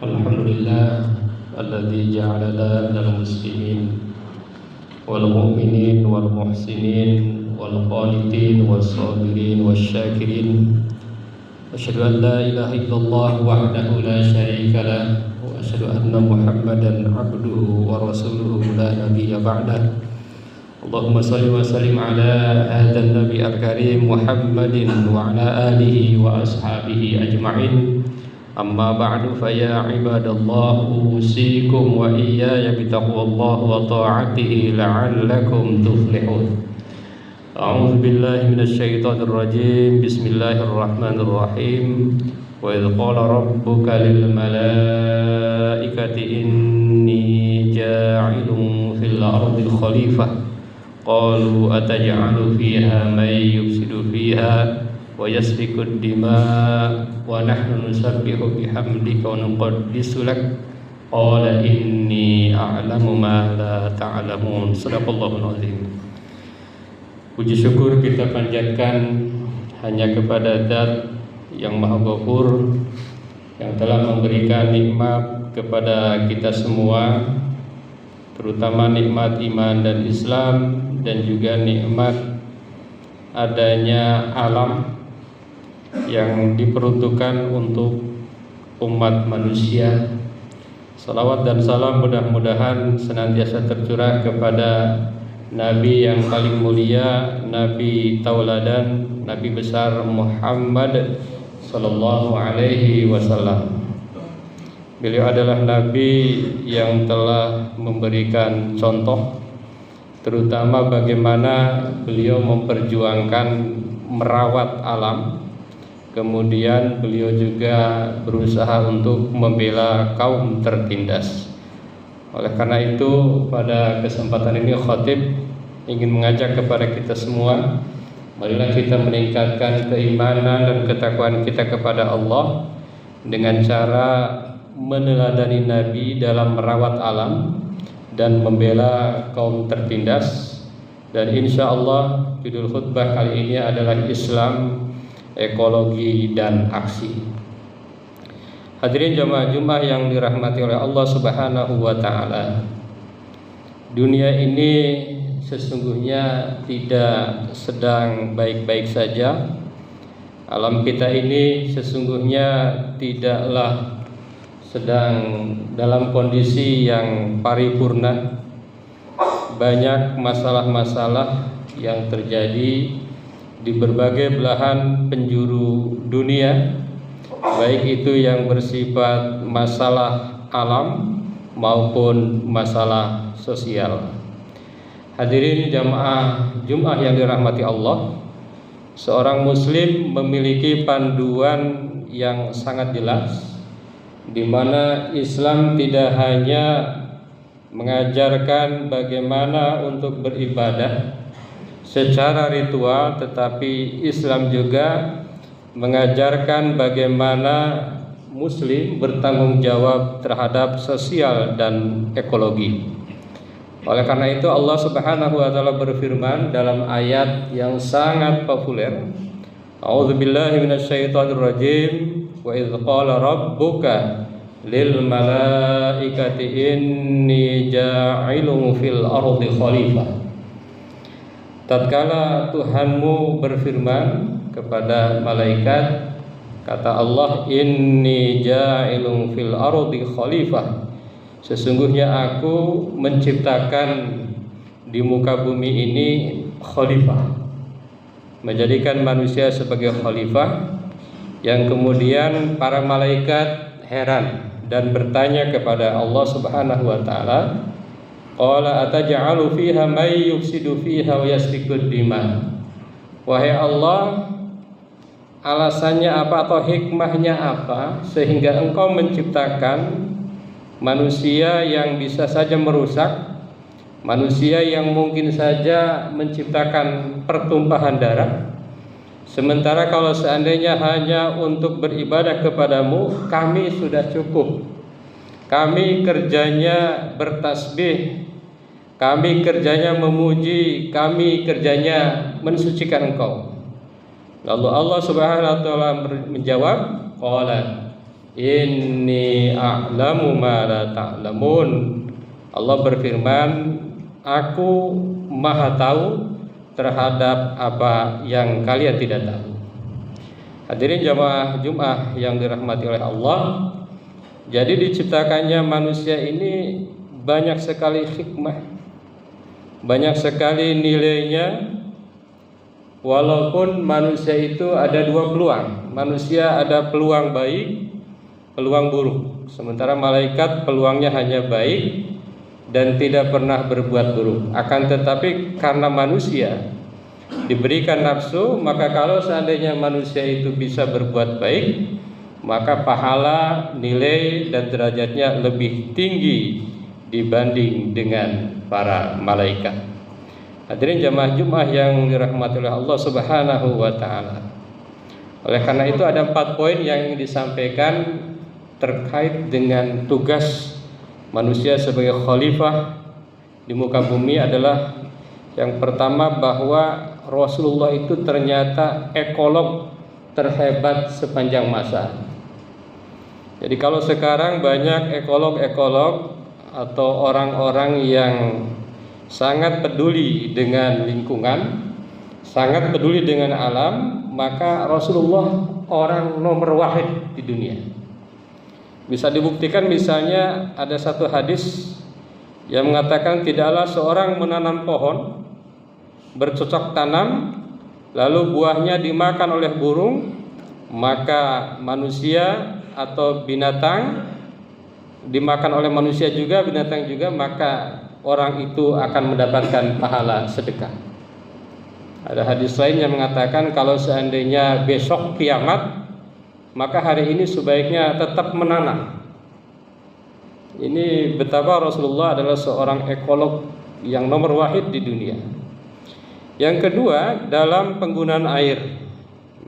Alhamdulillah alladzi ja'alana minal muslimin wal mu'minin wal muhsinin wal qanitin was sabirin wasyakirin. Asyhadu an la ilaha illallah wahdahu la syarika lah wa asyhadu anna Muhammadan abduhu wa rasuluhu la nabiyya ba'dah. Allahumma salli wa sallim ala hadzal nabi al-karim Muhammadin wa ala alihi wa ashabihi ajma'in. Amma ba'du fa ya ibadallah usikum wa iyaya bitaqwallahi wa ta'atihi la'allakum tuflihun. A'udzu billahi minasy syaithanir rajim. Bismillahirrahmanirrahim. Wa idz qala rabbuka lil malaikati inni ja'ilun fil ardi khalifah qalu ataj'alu fiha may yufsidu fiha wa yasfiku ad-dima wa nahnu nusabbihu bihamdika wa nuqaddisu lak qala inni a'lamu ma la ta'lamun. Shadaqallahul azim. Puji syukur kita panjatkan hanya kepada Zat yang Maha Ghafur, yang telah memberikan nikmat kepada kita semua, terutama nikmat iman dan Islam, dan juga nikmat adanya alam yang diperuntukkan untuk umat manusia. Salawat dan salam mudah-mudahan senantiasa tercurah kepada Nabi yang paling mulia, Nabi tauladan, Nabi besar Muhammad sallallahu alaihi wasallam. Beliau adalah Nabi yang telah memberikan contoh, terutama bagaimana beliau memperjuangkan merawat alam. Kemudian beliau juga berusaha untuk membela kaum tertindas. Oleh karena itu, pada kesempatan ini khatib ingin mengajak kepada kita semua, marilah kita meningkatkan keimanan dan ketakwaan kita kepada Allah dengan cara meneladani Nabi dalam merawat alam dan membela kaum tertindas. Dan insya Allah judul khutbah kali ini adalah Islam, ekologi dan aksi. Hadirin jamaah Jumat yang dirahmati oleh Allah Subhanahu wa taala. Dunia ini sesungguhnya tidak sedang baik-baik saja. Alam kita ini sesungguhnya tidaklah sedang dalam kondisi yang paripurna. Banyak masalah-masalah yang terjadi di berbagai belahan penjuru dunia, baik itu yang bersifat masalah alam maupun masalah sosial. Hadirin jamaah Jumat yang dirahmati Allah, seorang muslim memiliki panduan yang sangat jelas, di mana Islam tidak hanya mengajarkan bagaimana untuk beribadah secara ritual, tetapi Islam juga mengajarkan bagaimana muslim bertanggung jawab terhadap sosial dan ekologi. Oleh karena itu Allah Subhanahu wa taala berfirman dalam ayat yang sangat populer, A'udzubillahi minasyaitonir rajim, wa idz qala rabbuka lil malaikati inni ja'ilun fil ardi khalifah. Tatkala Tuhanmu berfirman kepada malaikat, kata Allah, inni ja'ilun fil ardi khalifah, sesungguhnya aku menciptakan di muka bumi ini khalifah, menjadikan manusia sebagai khalifah. Yang kemudian para malaikat heran dan bertanya kepada Allah Subhanahu wa taala, qala ataj'alu fiha may yufsidu fiha wa yasfikud dima. Wahai Allah, alasannya apa atau hikmahnya apa sehingga engkau menciptakan manusia yang bisa saja merusak, manusia yang mungkin saja menciptakan pertumpahan darah, sementara kalau seandainya hanya untuk beribadah kepadamu, kami sudah cukup. Kami kerjanya bertasbih, kami kerjanya memuji, kami kerjanya mensucikan engkau. Lalu Allah Subhanahu wa taala menjawab, qala inni a'lamu ma la ta'lamun. Allah berfirman, aku maha tahu terhadap apa yang kalian tidak tahu. Hadirin jamaah Jumat yang dirahmati oleh Allah, jadi diciptakannya manusia ini banyak sekali hikmah, banyak sekali nilainya. Walaupun manusia itu ada dua peluang, manusia ada peluang baik, peluang buruk. Sementara malaikat peluangnya hanya baik dan tidak pernah berbuat buruk. Akan tetapi karena manusia diberikan nafsu, maka kalau seandainya manusia itu bisa berbuat baik, maka pahala, nilai dan derajatnya lebih tinggi dibanding dengan para malaikat. Hadirin jamaah Jumat yang dirahmati oleh Allah Subhanahu wa taala. Oleh karena itu ada 4 poin yang ingin disampaikan terkait dengan tugas manusia sebagai khalifah di muka bumi. Adalah yang pertama, bahwa Rasulullah itu ternyata ekolog terhebat sepanjang masa. Jadi kalau sekarang banyak ekolog-ekolog atau orang-orang yang sangat peduli dengan lingkungan, sangat peduli dengan alam, maka Rasulullah orang nomor wahid di dunia. Bisa dibuktikan misalnya ada satu hadis yang mengatakan tidaklah seorang menanam pohon, bercocok tanam, lalu buahnya dimakan oleh burung, maka manusia atau binatang dimakan oleh manusia juga, binatang juga, maka orang itu akan mendapatkan pahala sedekah. Ada hadis lain yang mengatakan kalau seandainya besok kiamat, maka hari ini sebaiknya tetap menanam. Ini betapa Rasulullah adalah seorang ekolog yang nomor wahid di dunia. Yang kedua, dalam penggunaan air.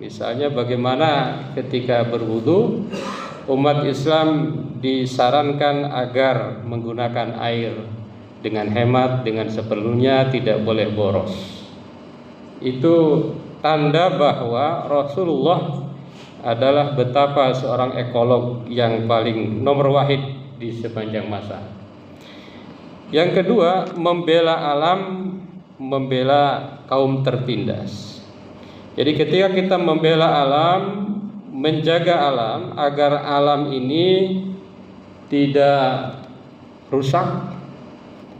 Misalnya bagaimana ketika berwudu, umat Islam disarankan agar menggunakan air dengan hemat, dengan seperlunya, tidak boleh boros. Itu tanda bahwa Rasulullah adalah betapa seorang ekolog yang paling nomor wahid di sepanjang masa. Yang kedua, membela alam, membela kaum tertindas. Jadi ketika kita membela alam, menjaga alam agar alam ini tidak rusak,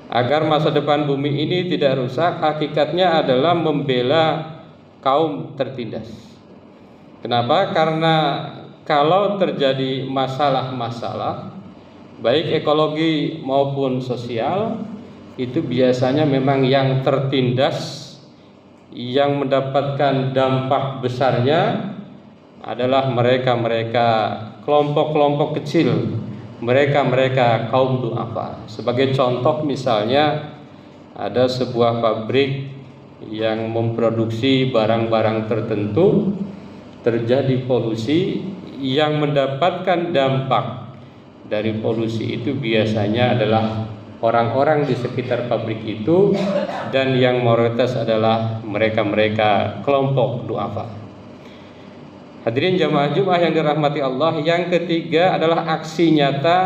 agar masa depan bumi ini tidak rusak, hakikatnya adalah membela kaum tertindas. Kenapa? Karena kalau terjadi masalah-masalah baik ekologi maupun sosial, itu biasanya memang yang tertindas, yang mendapatkan dampak besarnya adalah mereka-mereka kelompok-kelompok kecil, mereka-mereka kaum du'afa. Sebagai contoh misalnya ada sebuah pabrik yang memproduksi barang-barang tertentu, terjadi polusi, yang mendapatkan dampak dari polusi itu biasanya adalah orang-orang di sekitar pabrik itu, dan yang mayoritas adalah mereka-mereka kelompok du'afa. Hadirin jamaah Jumat yang dirahmati Allah, yang ketiga adalah aksi nyata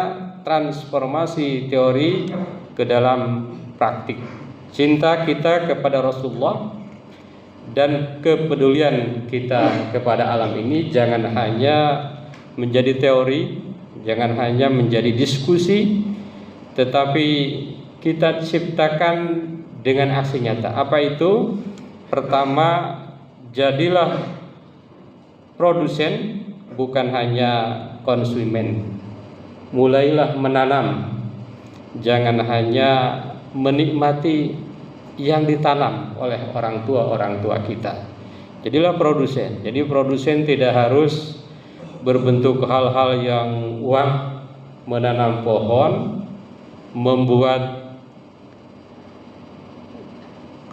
transformasi teori ke dalam praktik. Cinta kita kepada Rasulullah dan kepedulian kita kepada alam ini jangan hanya menjadi teori, jangan hanya menjadi diskusi, tetapi kita ciptakan dengan aksi nyata. Apa itu? Pertama, jadilah produsen, bukan hanya konsumen. Mulailah menanam, jangan hanya menikmati yang ditanam oleh orang tua kita. Jadilah produsen. Jadi produsen tidak harus berbentuk hal-hal yang wah, menanam pohon, membuat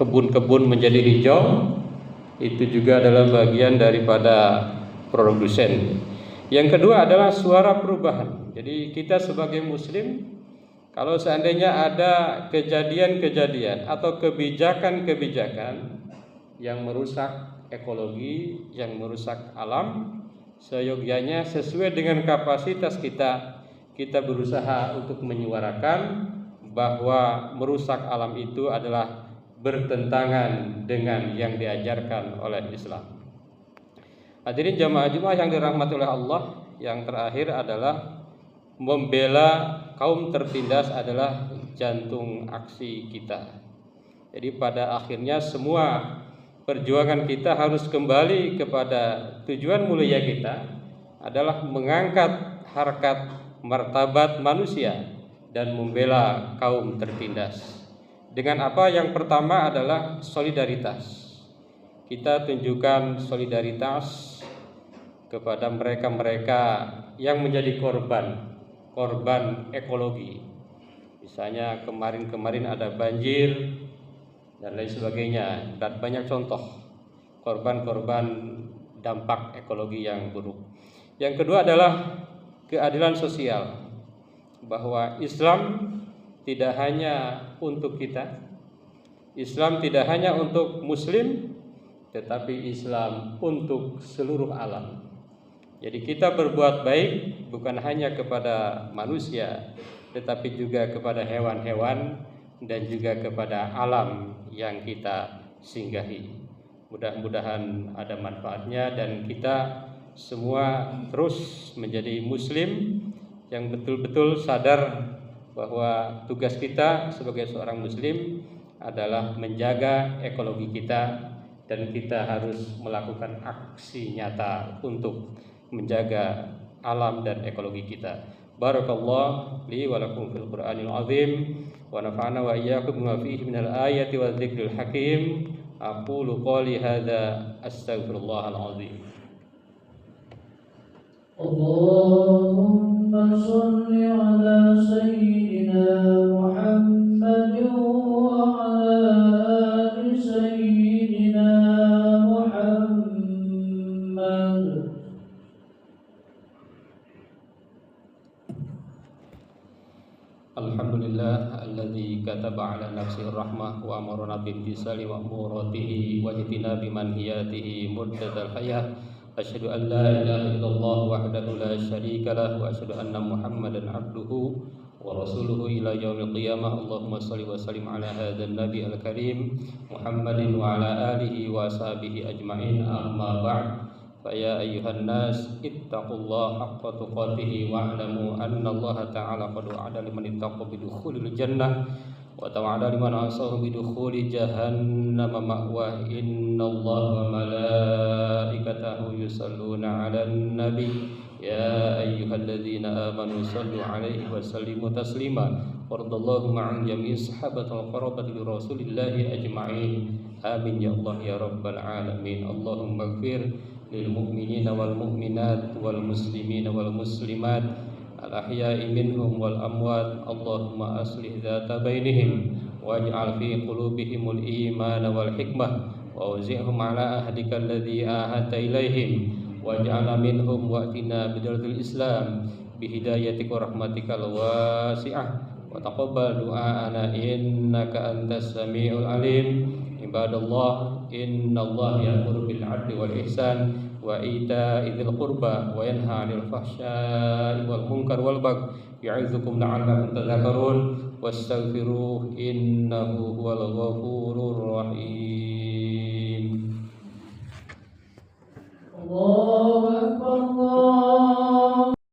kebun-kebun menjadi hijau. Itu juga adalah bagian daripada produsen. Yang kedua adalah suara perubahan. Jadi kita sebagai muslim, kalau seandainya ada kejadian-kejadian atau kebijakan-kebijakan yang merusak ekologi, yang merusak alam. Seyogyanya sesuai dengan kapasitas kita berusaha untuk menyuarakan bahwa merusak alam itu adalah bertentangan dengan yang diajarkan oleh Islam. Hadirin jamaah Jumat yang dirahmati oleh Allah, yang terakhir adalah membela kaum tertindas adalah jantung aksi kita. Jadi pada akhirnya semua perjuangan kita harus kembali kepada tujuan mulia kita adalah mengangkat harkat martabat manusia dan membela kaum tertindas. Dengan apa? Yang pertama adalah solidaritas. Kita tunjukkan solidaritas kepada mereka-mereka yang menjadi korban ekologi. Misalnya kemarin ada banjir dan lain sebagainya, dan banyak contoh korban-korban dampak ekologi yang buruk. Yang kedua adalah keadilan sosial, bahwa Islam tidak hanya untuk kita, Islam tidak hanya untuk Muslim, tetapi Islam untuk seluruh alam. Jadi kita berbuat baik bukan hanya kepada manusia, tetapi juga kepada hewan-hewan dan juga kepada alam yang kita singgahi. Mudah-mudahan ada manfaatnya dan kita semua terus menjadi Muslim yang betul-betul sadar bahwa tugas kita sebagai seorang Muslim adalah menjaga ekologi kita, dan kita harus melakukan aksi nyata untuk menjaga alam dan ekologi kita. Barakallahu li wa lakum fil Qur'anil azim wa nafa'ana wa iyyakum bima fihi minal ayati wadh-dhikril hakim. Aqulu qali hadza astaghfirullahal azim. Allahumma shalli ala sayyidina Muhammadin wa ala ali sayyidina Muhammad. Alhamdulillah alladzi kataba ala nafsihi rahmah wa amarna bimtisali ma'muratihi wa ijtinabi manhiyatihi muddatal hayah. Asyhadu an la ilaha illallah wahdahu la syarika lah wa asyhadu anna Muhammadan abduhu wa rasuluhu ila yaumil qiyamah. Allahumma shalli wa sallim ala hadzal nabi al karim Muhammadin wa ala alihi wa ashabihi ajmain. Amma ba'd. Fa ya ayyuhan nas ittaqullaha haqqa tuqatih wa'lamu anna Allah ta'ala qad wa'ada liman ittaqa bidukhulil jannah wa ta'ala liman asahu bidukhuli jahannam ma'wa. Innallaha wa malaikatahu yusalluna 'alan nabi ya ayyuhalladzina amanu sallu 'alaihi wa sallimu taslima. Wardallahu ma'an jami'i sahabatil qarabati li rasulillahi ajma'in. Amin ya Allah ya rabbal alamin. Allahumma ighfir lil mu'minina wal mu'minat wal muslimina wal muslimat al ahya'i minhum wal amwat. Allahumma aslih dzata bainihim waj'al fi qulubihimul iman wal hikmah wa awzi'hum ala ahdika alladhi ahadta ilaihim waj'alna minhum wa'tina bidalatil islam bihidayatika wa rahmatikal wasi'ah wa taqabbal du'aana innaka antas samiul alim. Ibadallah, innallaha ya'muru bil 'adli wal ihsan wa ita'i dzil qurba wa yanha 'anil fahsya'i wal munkar wal baghi ya'izukum la'allakum tadhakkarun. Wastaghfiruhu innahu huwal ghafurur rahim. Allah